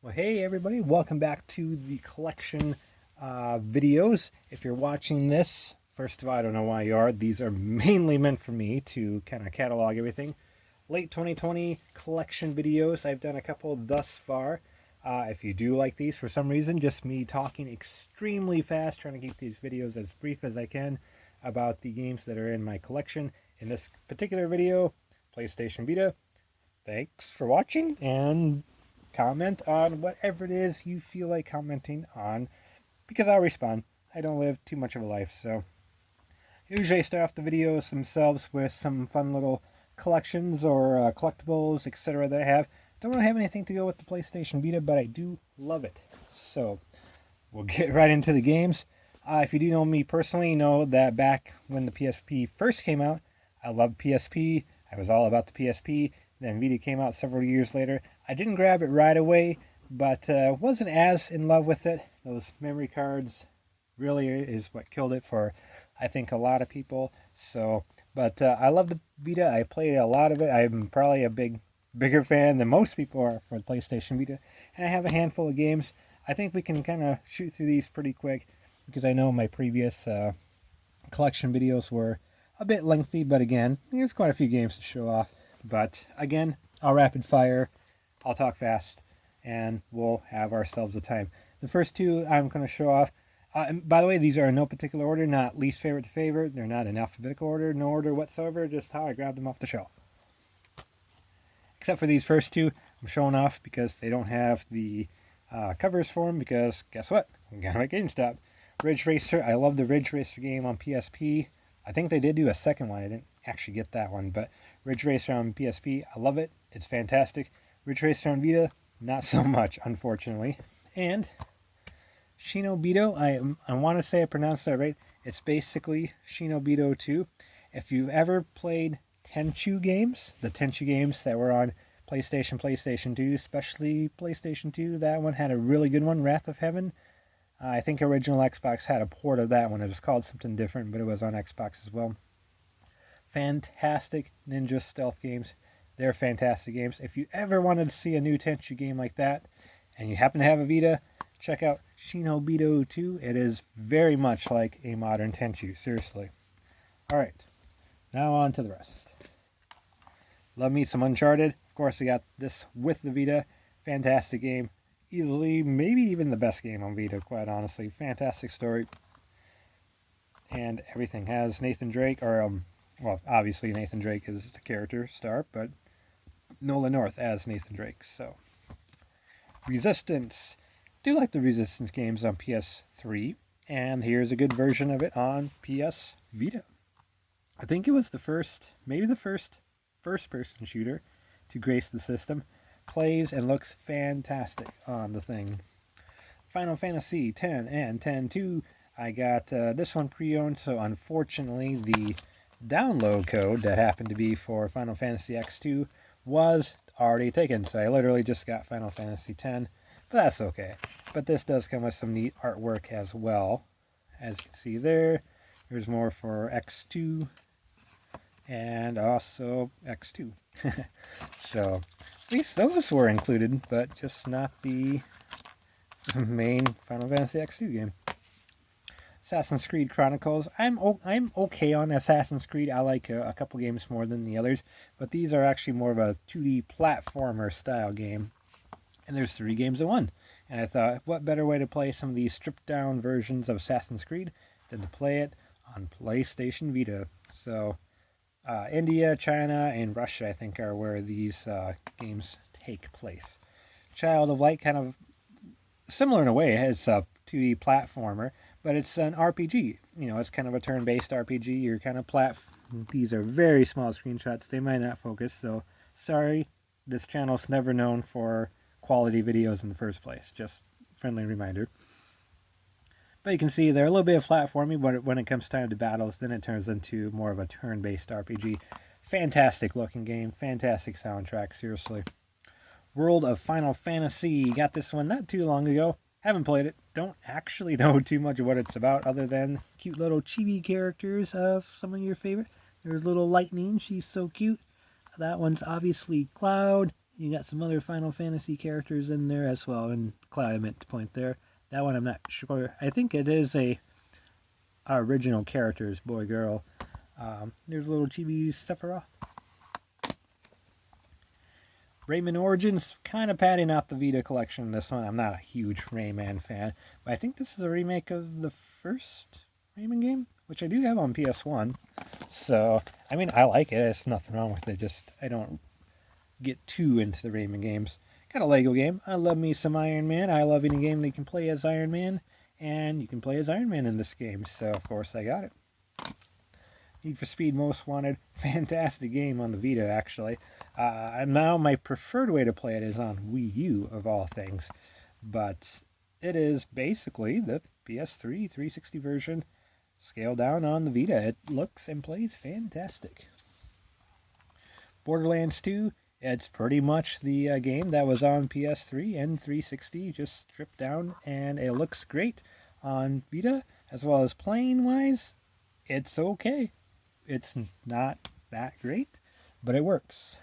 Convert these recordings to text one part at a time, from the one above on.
Well, hey everybody, welcome back to the collection videos. If you're watching this, first of all, I don't know why you are. These are mainly meant for me to kind of catalog everything. Late 2020 collection videos. I've done a couple thus far. If you do like these for some reason, just me talking extremely fast, trying to keep these videos as brief as I can about the games that are in my collection. In this particular video, PlayStation Vita. Thanks for watching, and comment on whatever it is you feel like commenting on, because I'll respond. I don't live too much of a life, so usually I start off the videos themselves with some fun little collections or collectibles, etc. that I have. Don't really have anything to go with the PlayStation Vita, but I do love it. So we'll get right into the games. If you do know me personally, you know that back when the PSP first came out, I loved PSP. I was all about the PSP. Then Vita came out several years later. I didn't grab it right away, but wasn't as in love with it. Those memory cards really is what killed it for, I think, a lot of people. So, but I love the Vita. I played a lot of it. I'm probably a bigger fan than most people are for the PlayStation Vita, and I have a handful of games. I think we can kind of shoot through these pretty quick because I know my previous collection videos were a bit lengthy, but again, there's quite a few games to show off. But again, I'll rapid fire, I'll talk fast, and we'll have ourselves a time. The first two I'm going to show off. And by the way, these are in no particular order, not least favorite to favorite. They're not in alphabetical order, no order whatsoever, just how I grabbed them off the shelf. Except for these first two, I'm showing off because they don't have the covers for them, because guess what? We got them at GameStop. Ridge Racer, I love the Ridge Racer game on PSP. I think they did do a second one. I didn't actually get that one, but Ridge Racer on PSP, I love it. It's fantastic. Ridge Racer on Vita, not so much, unfortunately. And Shinobito, I want to say I pronounced that right. It's basically Shinobito 2. If you've ever played Tenchu games, the Tenchu games that were on PlayStation 2, especially PlayStation 2, that one had a really good one, Wrath of Heaven. I think original Xbox had a port of that one. It was called something different, but it was on Xbox as well. Fantastic ninja stealth games. They're fantastic games. If you ever wanted to see a new Tenchu game like that, and you happen to have a Vita, check out Shinobito 2. It is very much like a modern Tenchu, seriously. Alright, now on to the rest. Love me some Uncharted. Of course, I got this with the Vita. Fantastic game. Easily, maybe even the best game on Vita, quite honestly. Fantastic story. And everything has Nathan Drake, or, well, obviously Nathan Drake is the character star, but Nolan North as Nathan Drake, so. Resistance. Do like the Resistance games on PS3, and here's a good version of it on PS Vita. I think it was the first, maybe the first first-person shooter to grace the system. Plays and looks fantastic on the thing. Final Fantasy X and X-2. I got this one pre-owned, so unfortunately the download code that happened to be for Final Fantasy X2 was already taken, so I literally just got Final Fantasy X, but that's okay. But this does come with some neat artwork as well. As you can see there, there's more for X2 and also X2. So at least those were included, but just not the main Final Fantasy X2 game. Assassin's Creed Chronicles. I'm okay on Assassin's Creed. I like a couple games more than the others, but these are actually more of a 2D platformer style game. And there's 3 games in one. And I thought, what better way to play some of these stripped down versions of Assassin's Creed than to play it on PlayStation Vita. So India, China, and Russia, I think, are where these games take place. Child of Light, kind of similar in a way. It's a 2D platformer, but it's an RPG. You know, it's kind of a turn-based RPG. You're kind of These are very small screenshots. They might not focus, so sorry. This channel's never known for quality videos in the first place. Just friendly reminder. But you can see they're a little bit of platforming, but when it comes time to battles, then it turns into more of a turn-based RPG. Fantastic looking game, fantastic soundtrack, seriously. World of Final Fantasy, got this one not too long ago. Haven't played it, don't actually know too much of what it's about, other than cute little chibi characters of some of your favorite. There's little Lightning, she's so cute. That one's obviously Cloud, You got some other Final Fantasy characters in there as well, and Cloud I meant to point there. That one I'm not sure. I think it is a original characters, boy, girl. There's a little chibi Sephiroth. Rayman Origins, kind of padding out the Vita collection. This one, I'm not a huge Rayman fan, but I think this is a remake of the first Rayman game, which I do have on PS1. So, I mean, I like it. There's nothing wrong with it. Just I don't get too into the Rayman games. Got a Lego game. I love me some Iron Man. I love any game that you can play as Iron Man, and you can play as Iron Man in this game. So, of course, I got it. Need for Speed Most Wanted. Fantastic game on the Vita, actually. Now my preferred way to play it is on Wii U, of all things. But it is basically the PS3 360 version scaled down on the Vita. It looks and plays fantastic. Borderlands 2, it's pretty much the game that was on PS3 and 360, just stripped down, and it looks great on Vita, as well as playing-wise. It's okay. It's not that great, but it works.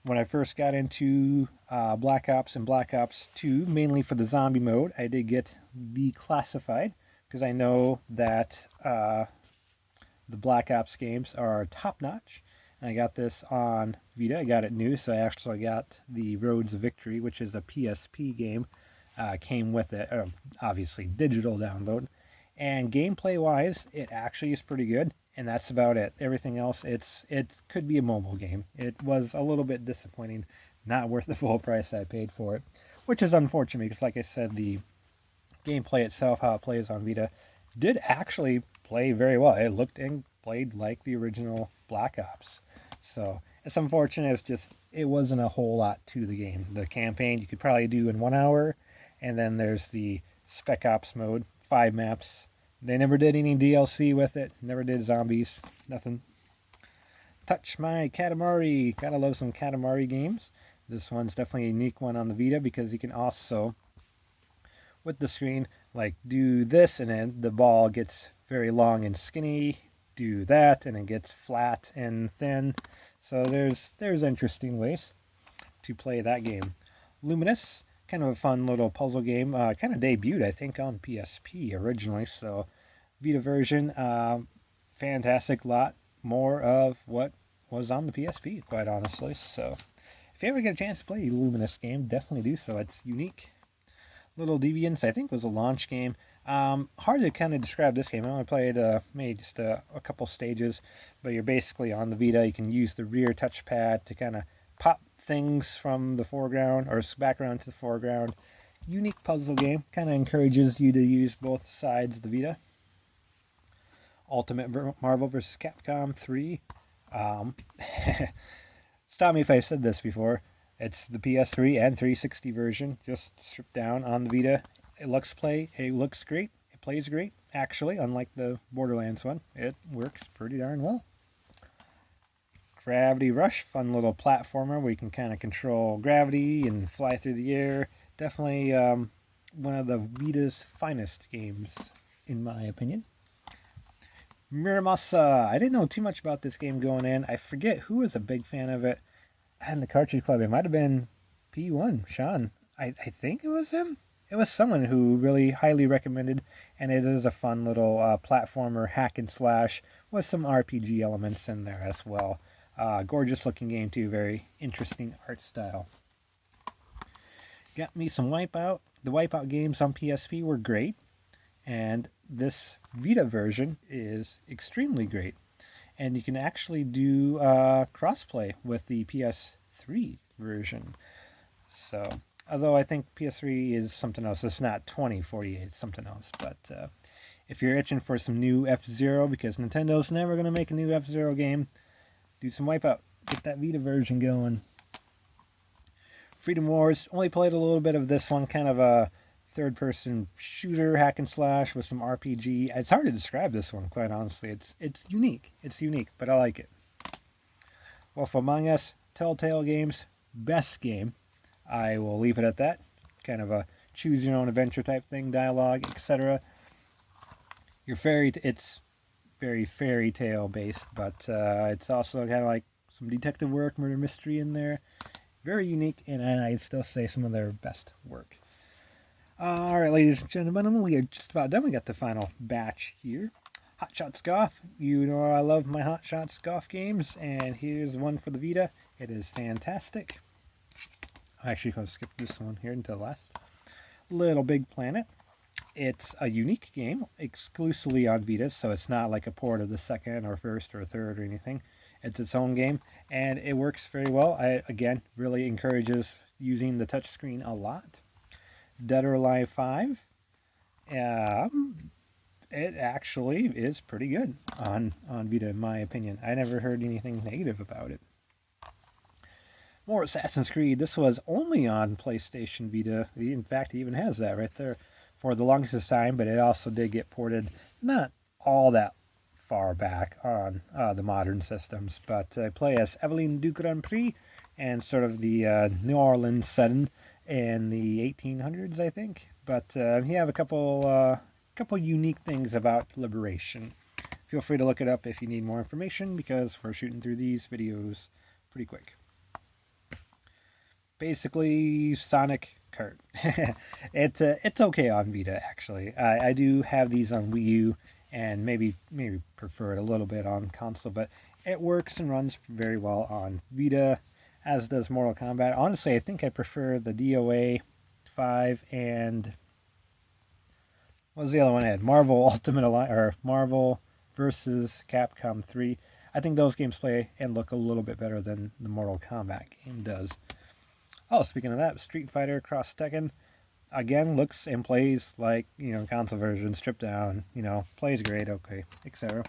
When I first got into Black Ops and Black Ops 2, mainly for the zombie mode, I did get declassified because I know that the Black Ops games are top-notch. And I got this on Vita. I got it new, so I actually got the Roads of Victory, which is a PSP game. Came with it, obviously digital download. And gameplay-wise, it actually is pretty good, and that's about it. Everything else, it could be a mobile game. It was a little bit disappointing, not worth the full price I paid for it, which is unfortunate because, like I said, the gameplay itself, how it plays on Vita, did actually play very well. It looked and played like the original Black Ops. So it's unfortunate. It wasn't a whole lot to the game. The campaign you could probably do in 1 hour, and then there's the Spec Ops mode, 5 maps. They never did any DLC with it. Never did zombies. Nothing. Touch My Katamari. Gotta love some Katamari games. This one's definitely a unique one on the Vita because you can also, with the screen, like do this and then the ball gets very long and skinny. Do that and it gets flat and thin. So there's interesting ways to play that game. Luminous, kind of a fun little puzzle game. Kind of debuted, I think, on PSP originally. So Vita version, fantastic. Lot more of what was on the PSP, quite honestly. So if you ever get a chance to play a Luminous game, definitely do so. It's unique. Little Deviants, I think, was a launch game. Hard to kind of describe this game. I only played maybe just a couple stages, but you're basically on the Vita. You can use the rear touchpad to kind of pop things from the foreground or background to the foreground. Unique puzzle game. Kind of encourages you to use both sides of the Vita. Ultimate Marvel vs. Capcom 3. Stop me if I said this before. It's the PS3 and 360 version, just stripped down on the Vita. It looks great. It plays great, actually, unlike the Borderlands one. It works pretty darn well. Gravity Rush, fun little platformer where you can kind of control gravity and fly through the air. Definitely one of the Vita's finest games, in my opinion. Miramasa. I didn't know too much about this game going in. I forget who was a big fan of it. And the Cartridge Club, it might have been P1, Sean. I think it was him. It was someone who really highly recommended, and it is a fun little platformer hack and slash with some RPG elements in there as well. Gorgeous looking game too, very interesting art style. Got me some Wipeout. The Wipeout games on PSP were great, and this Vita version is extremely great. And you can actually do crossplay with the PS3 version. So, although I think PS3 is something else. It's not 2048, it's something else. But if you're itching for some new F-Zero, because Nintendo's never going to make a new F-Zero game, do some Wipeout. Get that Vita version going. Freedom Wars. Only played a little bit of this one. Kind of a third-person shooter, hack and slash with some RPG. It's hard to describe this one, quite honestly. It's unique. It's unique, but I like it. Wolf Among Us, Telltale Games, best game. I will leave it at that. Kind of a choose-your-own-adventure type thing, dialogue, etc. It's very fairy tale based, but it's also kind of like some detective work, murder mystery in there. Very unique, and I'd still say some of their best work. All right, ladies and gentlemen, we are just about done. We got the final batch here. Hot Shots Golf. You know I love my Hot Shots Golf games, and here's one for the Vita. It is fantastic. I'm actually going to skip this one here until last. Little Big Planet. It's a unique game, exclusively on Vita, so it's not like a port of the second or first or third or anything. It's its own game, and it works very well. Again, really encourages using the touchscreen a lot. Dead or Alive 5. It actually is pretty good on Vita, in my opinion. I never heard anything negative about it. More Assassin's Creed. This was only on PlayStation Vita. In fact, it even has that right there for the longest time, but it also did get ported not all that far back on the modern systems. But I play as Evelyn du Grand Prix and sort of the New Orleans setting in the 1800s, I think. But you have a couple unique things about liberation. Feel free to look it up if you need more information, because we're shooting through these videos pretty quick. Basically, Sonic Kart. It's okay on Vita, actually. I do have these on Wii U, and maybe prefer it a little bit on console, but it works and runs very well on Vita, as does Mortal Kombat. Honestly, I think I prefer the DOA 5 and what was the other one I had? Marvel Ultimate Alliance, or Marvel versus Capcom 3. I think those games play and look a little bit better than the Mortal Kombat game does. Oh, speaking of that, Street Fighter Cross Tekken, again, looks and plays like, console version, stripped down, plays great, okay, etc.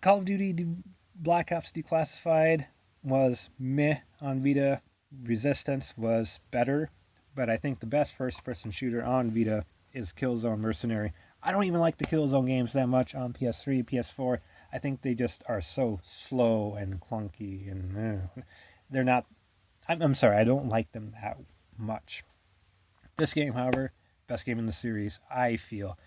Call of Duty Black Ops Declassified was meh on Vita. Resistance was better, but I think the best first-person shooter on Vita is Killzone Mercenary. I don't even like the Killzone games that much on PS3, PS4. I think they just are so slow and clunky, and they're not. I'm sorry, I don't like them that much. This game, however, best game in the series. I feel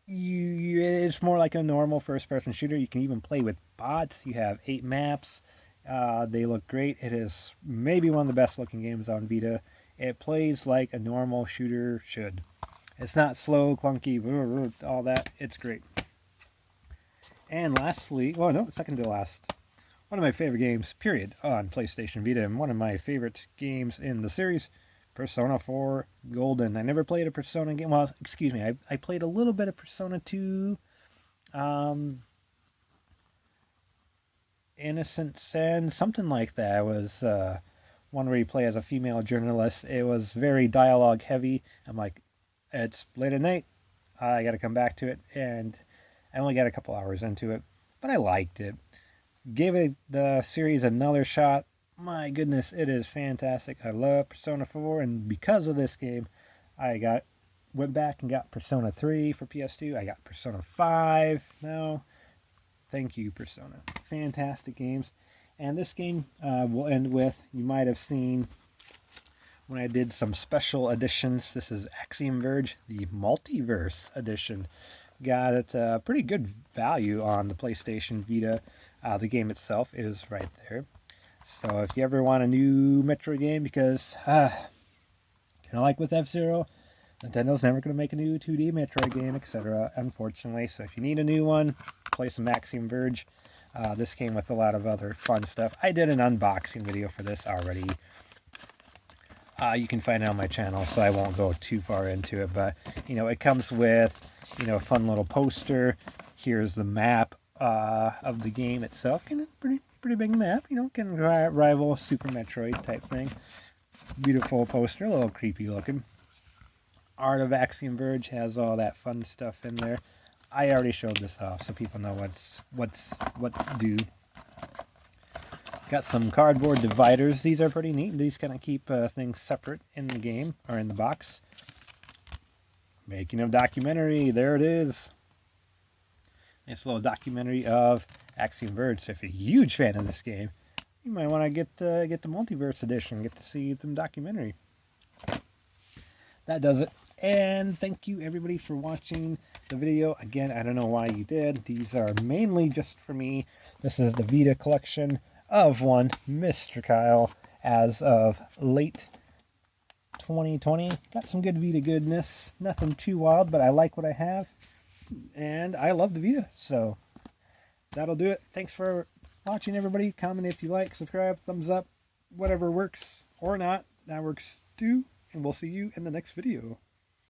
it's more like a normal first-person shooter. You can even play with bots. You have 8 maps. They look great. It is maybe one of the best-looking games on Vita. It plays like a normal shooter should. It's not slow, clunky, all that. It's great. And lastly, well, no, second to last, one of my favorite games, period, on PlayStation Vita, and one of my favorite games in the series, Persona 4 Golden. I never played a Persona game. Well, excuse me, I played a little bit of Persona 2, Innocent Sin, something like that. It was one where you play as a female journalist. It was very dialogue heavy. I'm like, it's late at night, I got to come back to it, and I only got a couple hours into it, but I liked it. Gave it the series another shot. My goodness, it is fantastic. I love Persona 4, and because of this game, I went back and got Persona 3 for PS2. I got Persona 5 now. Thank you, Persona. Fantastic games. And this game will end with, you might have seen when I did some special editions. This is Axiom Verge, the Multiverse edition. Got it pretty good value on the PlayStation Vita. The game itself is right there. So if you ever want a new Metroid game, because kind of like with F-Zero, Nintendo's never going to make a new 2D Metroid game, etc., unfortunately. So if you need a new one, play some Axiom Verge. This came with a lot of other fun stuff. I did an unboxing video for this already. You can find it on my channel, so I won't go too far into it. But, it comes with, a fun little poster. Here's the map of the game itself. Kind of pretty big map, can rival Super Metroid type thing. Beautiful poster, a little creepy looking. Art of Axiom Verge has all that fun stuff in there. I already showed this off, so people know what to do. Got some cardboard dividers. These are pretty neat. These kind of keep things separate in the game, or in the box. Making of documentary. There it is. Nice little documentary of Axiom Verge. So if you're a huge fan of this game, you might want to get the Multiverse edition. Get to see some documentary. That does it And thank you everybody for watching the video. Again, I don't know why you did. These are mainly just for me. This is the Vita collection of one Mr. Kyle as of late 2020. Got some good Vita goodness. Nothing too wild, but I like what I have. And I love the Vita. So that'll do it. Thanks for watching, everybody. Comment if you like, subscribe, thumbs up, whatever works or not. That works too. And we'll see you in the next video.